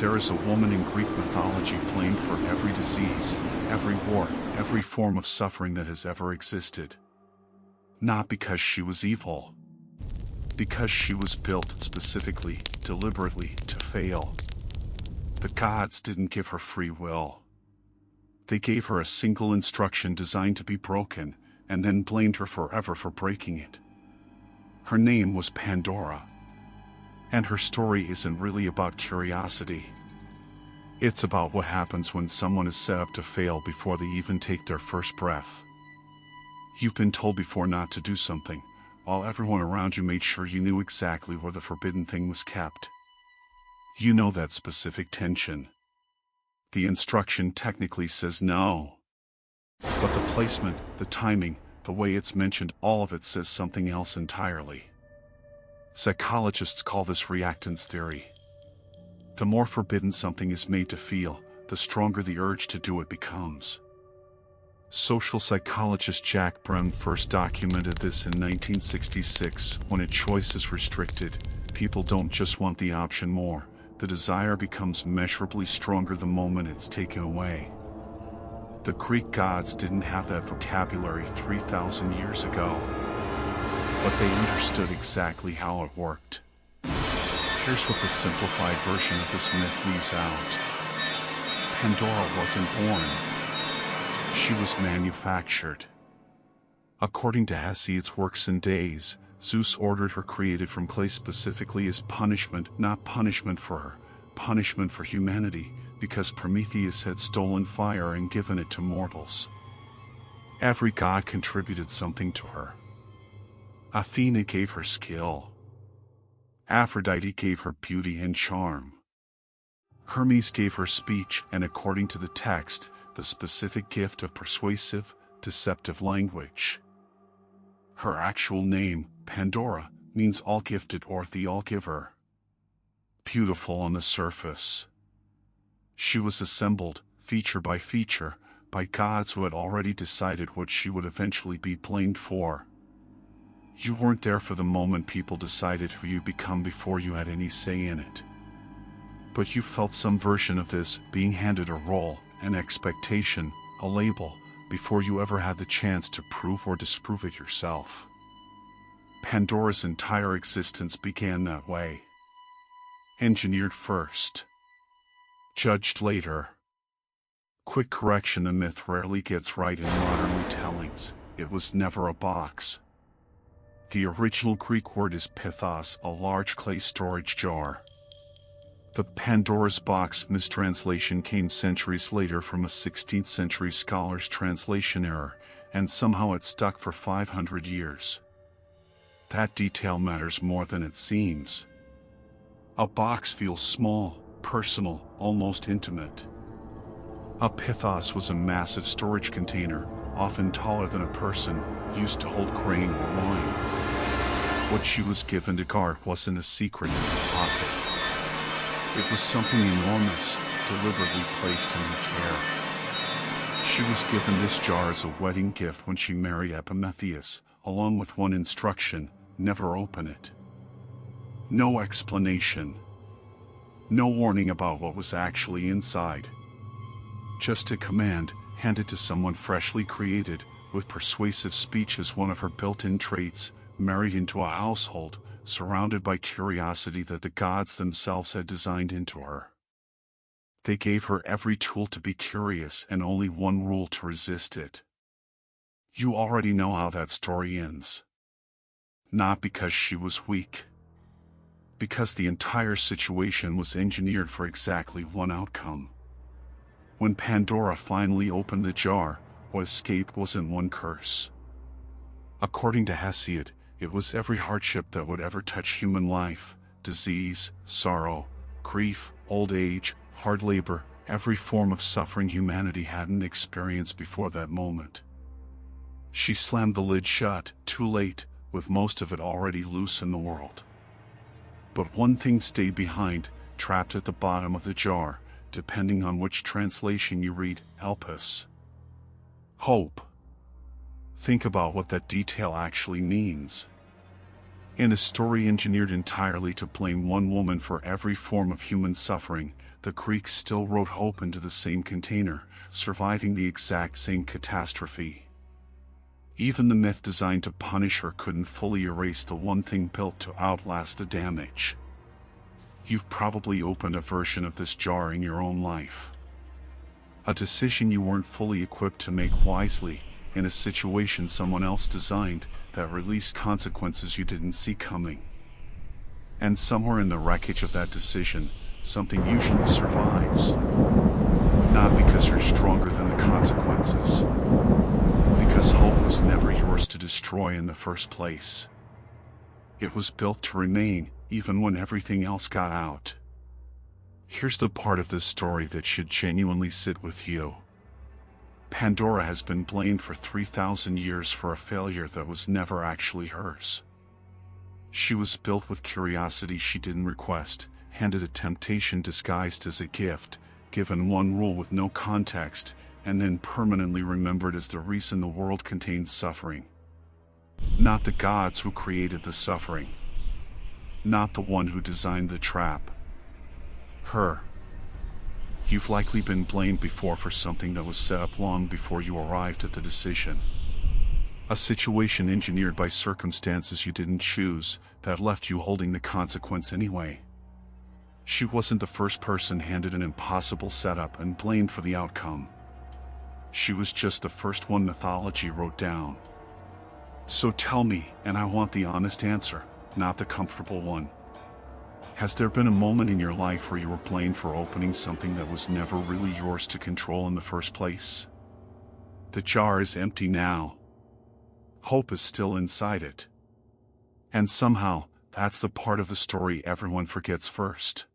There is a woman in Greek mythology blamed for every disease, every war, every form of suffering that has ever existed. Not because she was evil. Because she was built specifically, deliberately, to fail. The gods didn't give her free will. They gave her a single instruction designed to be broken, and then blamed her forever for breaking it. Her name was Pandora. And her story isn't really about curiosity. It's about what happens when someone is set up to fail before they even take their first breath. You've been told before not to do something, while everyone around you made sure you knew exactly where the forbidden thing was kept. You know that specific tension. The instruction technically says no. But the placement, the timing, the way it's mentioned, all of it says something else entirely. Psychologists call this reactance theory. The more forbidden something is made to feel, the stronger the urge to do it becomes. Social psychologist Jack Brem first documented this in 1966. When a choice is restricted, people don't just want the option more. The desire becomes measurably stronger the moment it's taken away. The Greek gods didn't have that vocabulary 3,000 years ago, but they understood exactly how it worked. Here's what the simplified version of this myth leaves out. Pandora wasn't born. She was manufactured. According to Hesiod's works and days, Zeus ordered her created from clay specifically as punishment, not punishment for her, punishment for humanity, because Prometheus had stolen fire and given it to mortals. Every god contributed something to her. Athena gave her skill. Aphrodite gave her beauty and charm. Hermes gave her speech and, according to the text, the specific gift of persuasive, deceptive language. Her actual name, Pandora, means all-gifted or the all-giver. Beautiful on the surface. She was assembled, feature by feature, by gods who had already decided what she would eventually be blamed for. You weren't there for the moment people decided who you become before you had any say in it. But you felt some version of this, being handed a role, an expectation, a label, before you ever had the chance to prove or disprove it yourself. Pandora's entire existence began that way. Engineered first. Judged later. Quick correction: the myth rarely gets right in modern retellings. It was never a box. The original Greek word is pithos, a large clay storage jar. The Pandora's box mistranslation came centuries later from a 16th century scholar's translation error, and somehow it stuck for 500 years. That detail matters more than it seems. A box feels small, personal, almost intimate. A pithos was a massive storage container, often taller than a person, used to hold grain or wine. What she was given to guard wasn't a secret in her pocket. It was something enormous, deliberately placed in her care. She was given this jar as a wedding gift when she married Epimetheus, along with one instruction: never open it. No explanation. No warning about what was actually inside. Just a command, handed to someone freshly created, with persuasive speech as one of her built-in traits, married into a household, surrounded by curiosity that the gods themselves had designed into her. They gave her every tool to be curious and only one rule to resist it. You already know how that story ends. Not because she was weak. Because the entire situation was engineered for exactly one outcome. When Pandora finally opened the jar, what escaped wasn't one curse. According to Hesiod, it was every hardship that would ever touch human life: disease, sorrow, grief, old age, hard labor, every form of suffering humanity hadn't experienced before that moment. She slammed the lid shut, too late, with most of it already loose in the world. But one thing stayed behind, trapped at the bottom of the jar, depending on which translation you read: elpis. Hope. Think about what that detail actually means. In a story engineered entirely to blame one woman for every form of human suffering, the Greeks still wrote hope into the same container, surviving the exact same catastrophe. Even the myth designed to punish her couldn't fully erase the one thing built to outlast the damage. You've probably opened a version of this jar in your own life. A decision you weren't fully equipped to make wisely, in a situation someone else designed, that released consequences you didn't see coming. And somewhere in the wreckage of that decision, something usually survives. Not because you're stronger than the consequences. Because hope was never yours to destroy in the first place. It was built to remain, even when everything else got out. Here's the part of this story that should genuinely sit with you. Pandora has been blamed for 3,000 years for a failure that was never actually hers. She was built with curiosity she didn't request, handed a temptation disguised as a gift, given one rule with no context, and then permanently remembered as the reason the world contains suffering. Not the gods who created the suffering. Not the one who designed the trap. Her. You've likely been blamed before for something that was set up long before you arrived at the decision. A situation engineered by circumstances you didn't choose, that left you holding the consequence anyway. She wasn't the first person handed an impossible setup and blamed for the outcome. She was just the first one mythology wrote down. So tell me, and I want the honest answer, not the comfortable one. Has there been a moment in your life where you were blamed for opening something that was never really yours to control in the first place? The jar is empty now. Hope is still inside it. And somehow, that's the part of the story everyone forgets first.